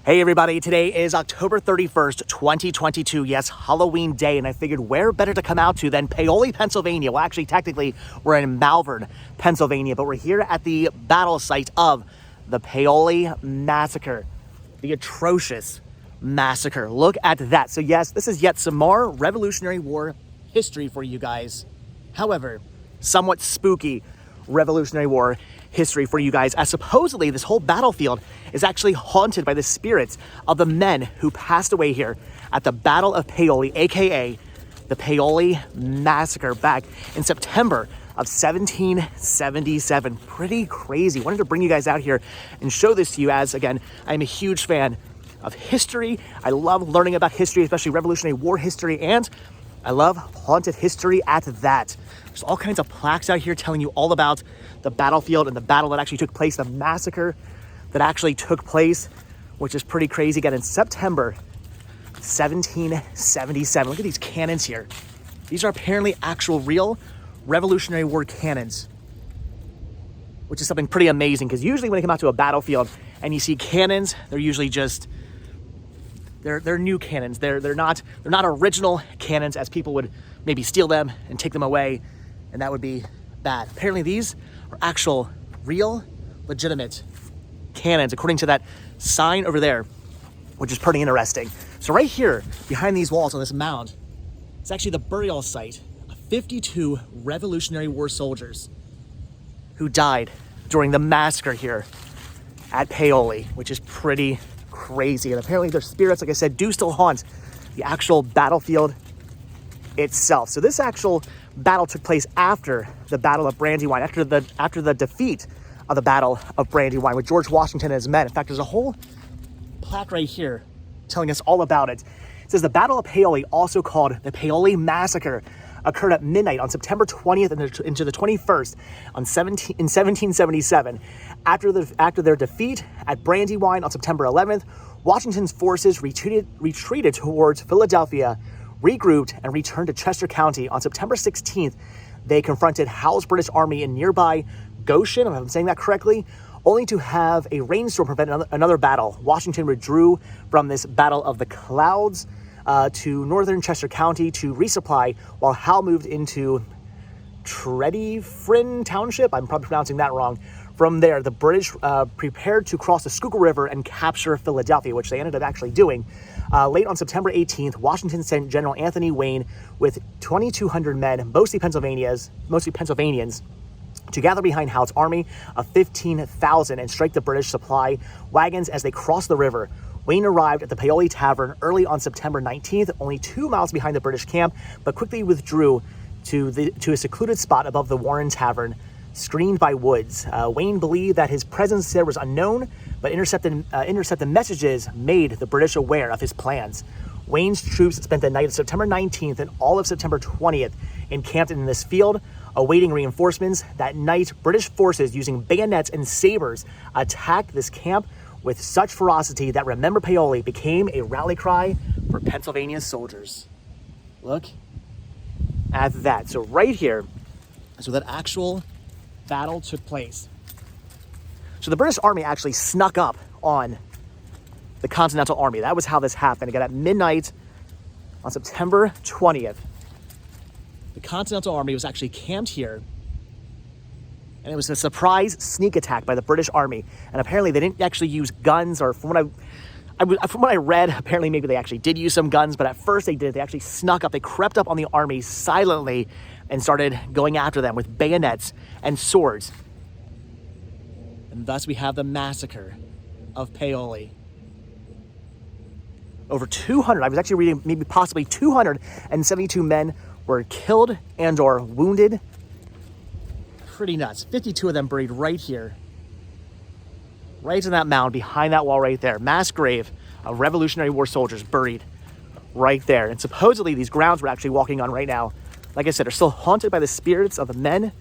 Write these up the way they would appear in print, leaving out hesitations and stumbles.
Hey everybody, today is October 31st, 2022. Yes, Halloween day, and I figured where better to come out to than Paoli, Pennsylvania. Well, actually, technically, we're in Malvern, Pennsylvania, but we're here at the battle site of the Paoli Massacre, the atrocious massacre. Look at that. So yes, this is yet some more Revolutionary War history for you guys. However, somewhat spooky Revolutionary War history for you guys, as supposedly this whole battlefield is actually haunted by the spirits of the men who passed away here at the Battle of Paoli, aka the Paoli Massacre, back in September of 1777. Pretty crazy. Wanted to bring you guys out here and show this to you, as again, I'm a huge fan of history. I love learning about history, especially Revolutionary War history, and I love haunted history at that. There's all kinds of plaques out here telling you all about the battlefield and the battle that actually took place, the massacre that actually took place, which is pretty crazy. Again, in September 1777. Look at these cannons here. These are apparently actual real Revolutionary War cannons, which is something pretty amazing, because usually when you come out to a battlefield and you see cannons, they're usually just they're new cannons. They're not original cannons, as people would maybe steal them and take them away, and that would be bad. Apparently these are actual, real, legitimate cannons, according to that sign over there, which is pretty interesting. So right here, behind these walls on this mound, it's actually the burial site of 52 Revolutionary War soldiers who died during the massacre here at Paoli, which is pretty crazy. And apparently their spirits, like I said, do still haunt the actual battlefield itself. So this actual battle took place after the Battle of Brandywine, after the defeat of the Battle of Brandywine with George Washington and his men. In fact, there's a whole plaque right here telling us all about it. It says the Battle of Paoli, also called the Paoli Massacre, occurred at midnight on September 20th into the 21st in 1777. After their defeat at Brandywine on September 11th, Washington's forces retreated towards Philadelphia, regrouped, and returned to Chester County. On September 16th, they confronted Howe's British Army in nearby Goshen, if I'm saying that correctly, only to have a rainstorm prevent another battle. Washington withdrew from this Battle of the Clouds to northern Chester County to resupply, while Howe moved into Tredyffrin Township. I'm probably pronouncing that wrong. From there, the British prepared to cross the Schuylkill River and capture Philadelphia, which they ended up actually doing. Late on September 18th, Washington sent General Anthony Wayne with 2,200 men, mostly Pennsylvanians, to gather behind Howe's army of 15,000 and strike the British supply wagons as they crossed the river. Wayne arrived at the Paoli Tavern early on September 19th, only 2 miles behind the British camp, but quickly withdrew to a secluded spot above the Warren Tavern, screened by woods. Wayne believed that his presence there was unknown, but intercepted messages made the British aware of his plans. Wayne's troops spent the night of September 19th and all of September 20th encamped in this field, awaiting reinforcements. That night, British forces using bayonets and sabers attacked this camp with such ferocity that "Remember Paoli" became a rally cry for Pennsylvania's soldiers. Look at that. So right here, so that actual battle took place. So the British Army actually snuck up on the Continental Army. That was how this happened. Again, at midnight on September 20th, the Continental Army was actually camped here, and it was a surprise sneak attack by the British Army. And apparently they didn't actually use guns, or from what I read, apparently maybe they actually did use some guns, but at first they actually snuck up. They crept up on the army silently and started going after them with bayonets and swords. And thus we have the massacre of Paoli. Over 200, I was actually reading maybe possibly 272 men were killed and or wounded. Pretty nuts. 52 of them buried right here, right in that mound behind that wall right there. Mass grave of Revolutionary War soldiers buried right there. And supposedly these grounds we're actually walking on right now, like I said, are still haunted by the spirits of the men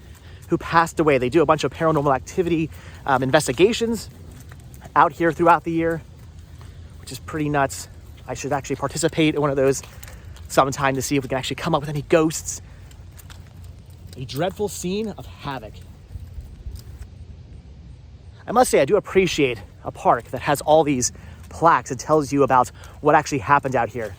who passed away. They do a bunch of paranormal activity investigations out here throughout the year, which is pretty nuts. I should actually participate in one of those sometime to see if we can actually come up with any ghosts. A dreadful scene of havoc. I must say, I do appreciate a park that has all these plaques. It tells you about what actually happened out here.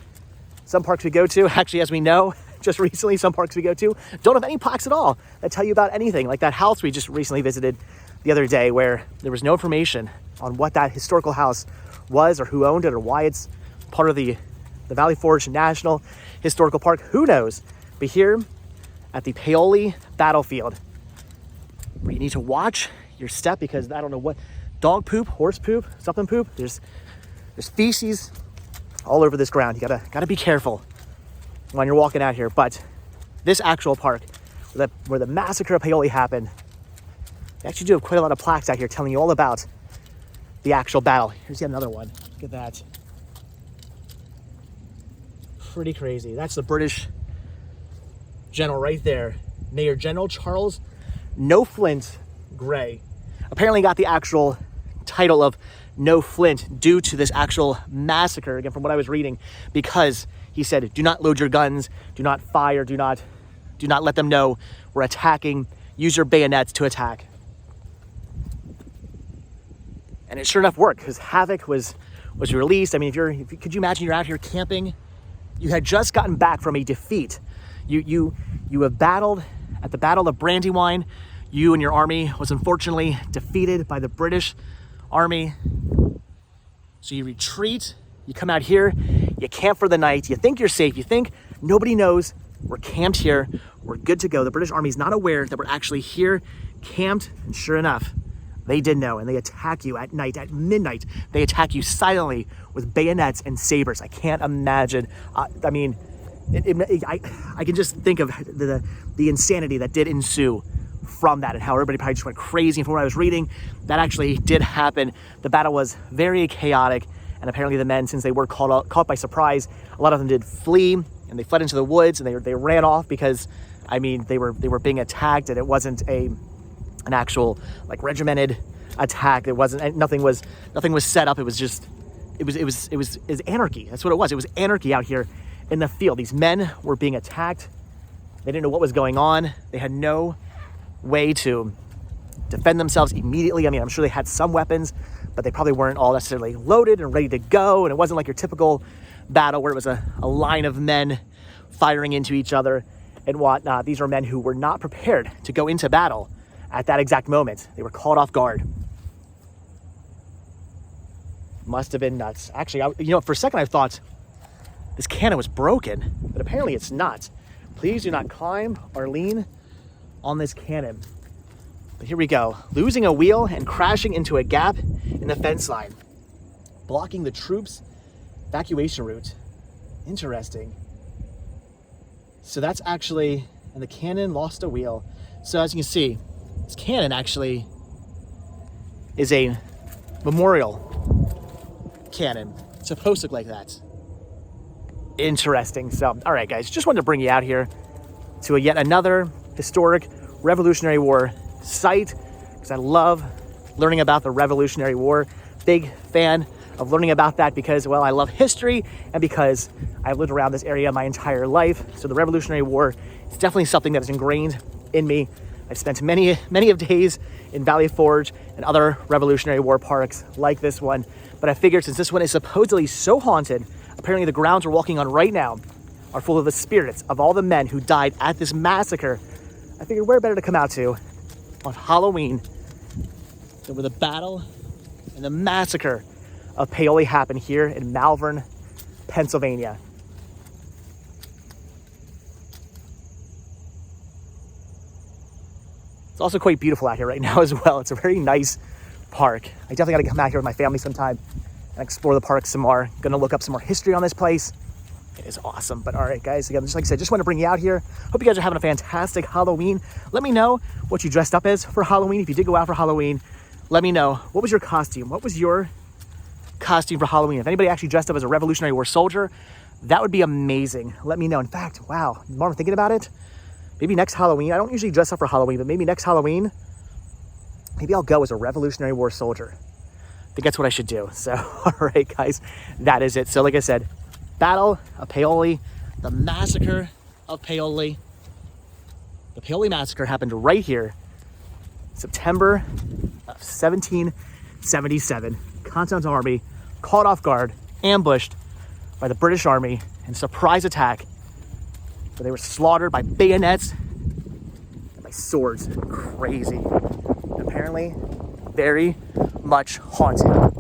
Some parks we go to, actually, as we know, just recently, some parks we go to don't have any plaques at all that tell you about anything. Like that house we just recently visited the other day, where there was no information on what that historical house was or who owned it or why it's part of the Valley Forge National Historical Park. Who knows? But here at the Paoli battlefield, where you need to watch your step, because I don't know what, dog poop, horse poop, something poop. There's feces all over this ground. You gotta be careful when you're walking out here. But this actual park where the massacre of Paoli happened, they actually do have quite a lot of plaques out here telling you all about the actual battle. Here's yet another one. Look at that. Pretty crazy. That's the British general right there. Major General Charles No Flint Gray. Apparently got the actual title of No Flint due to this actual massacre, again, from what I was reading, because he said, do not load your guns, do not fire, do not let them know we're attacking, use your bayonets to attack. And it sure enough worked, because havoc was released. I mean, could you imagine you're out here camping? You had just gotten back from a defeat. You have battled at the Battle of Brandywine. You and your army was unfortunately defeated by the British Army. So you retreat, you come out here, you camp for the night, you think you're safe, you think nobody knows, we're camped here, we're good to go. The British Army is not aware that we're actually here, camped, and sure enough, they did know, and they attack you at night, at midnight. They attack you silently with bayonets and sabers. I can't imagine. I mean, I can just think of the insanity that did ensue from that, and how everybody probably just went crazy. And from what I was reading, that actually did happen. The battle was very chaotic, and apparently the men, since they were caught by surprise, a lot of them did flee, and they fled into the woods, and they ran off because, I mean, they were being attacked, and it wasn't an actual like regimented attack. It wasn't, nothing was set up. It was just, it was anarchy. That's what it was. It was anarchy out here in the field. These men were being attacked. They didn't know what was going on. They had no way to defend themselves immediately. I mean, I'm sure they had some weapons, but they probably weren't all necessarily loaded and ready to go. And it wasn't like your typical battle where it was a line of men firing into each other and whatnot. These were men who were not prepared to go into battle at that exact moment. They were caught off guard. Must have been nuts. Actually, for a second I thought this cannon was broken, but apparently it's not. Please do not climb or lean on this cannon. But here we go. Losing a wheel and crashing into a gap in the fence line, blocking the troops' evacuation route. Interesting. So that's actually, and the cannon lost a wheel. So as you can see, this cannon actually is a memorial cannon. It's supposed to look like that. Interesting. So, all right, guys, just wanted to bring you out here to yet another historic Revolutionary War site, because I love learning about the Revolutionary War. Big fan of learning about that because, well, I love history and because I've lived around this area my entire life. So the Revolutionary War is definitely something that is ingrained in me. I've spent many of days in Valley Forge and other Revolutionary War parks like this one. But I figured since this one is supposedly so haunted, apparently the grounds we're walking on right now are full of the spirits of all the men who died at this massacre. I figured where better to come out to on Halloween than where the battle and the massacre of Paoli happened here in Malvern, Pennsylvania. It's also quite beautiful out here right now as well. It's a very nice park. I definitely got to come out here with my family sometime and explore the park some more. I'm gonna look up some more history on this place. It is awesome. But all right, guys, again, just like I said, just want to bring you out here. Hope you guys are having a fantastic Halloween. Let me know what you dressed up as for Halloween. If you did go out for Halloween, let me know. What was your costume? What was your costume for Halloween? If anybody actually dressed up as a Revolutionary War soldier, that would be amazing. Let me know. In fact, wow, the more I'm thinking about it, maybe next Halloween, I don't usually dress up for Halloween, but maybe next Halloween, maybe I'll go as a Revolutionary War soldier. I think that's what I should do. So, all right, guys, that is it. So like I said, Battle of Paoli, the massacre of Paoli. The Paoli massacre happened right here, September of 1777. Continental Army caught off guard, ambushed by the British Army in a surprise attack where they were slaughtered by bayonets and by swords. Crazy. Apparently, very much haunted.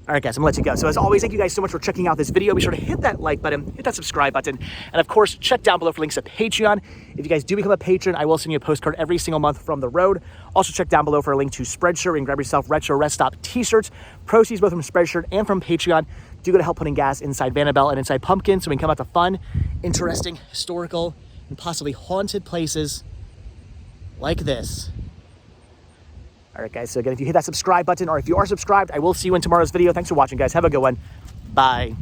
All right, guys, I'm gonna let you go. So as always, thank you guys so much for checking out this video. Be sure to hit that like button, hit that subscribe button, and of course, check down below for links to Patreon. If you guys do become a patron, I will send you a postcard every single month from the road. Also, check down below for a link to Spreadshirt, where you can grab yourself retro rest stop t-shirts. Proceeds both from Spreadshirt and from Patreon do go to help putting gas inside Vanabelle and inside Pumpkin, so we can come out to fun, interesting, historical, and possibly haunted places like this. All right, guys, so again, if you hit that subscribe button, or if you are subscribed, I will see you in tomorrow's video. Thanks for watching, guys. Have a good one. Bye.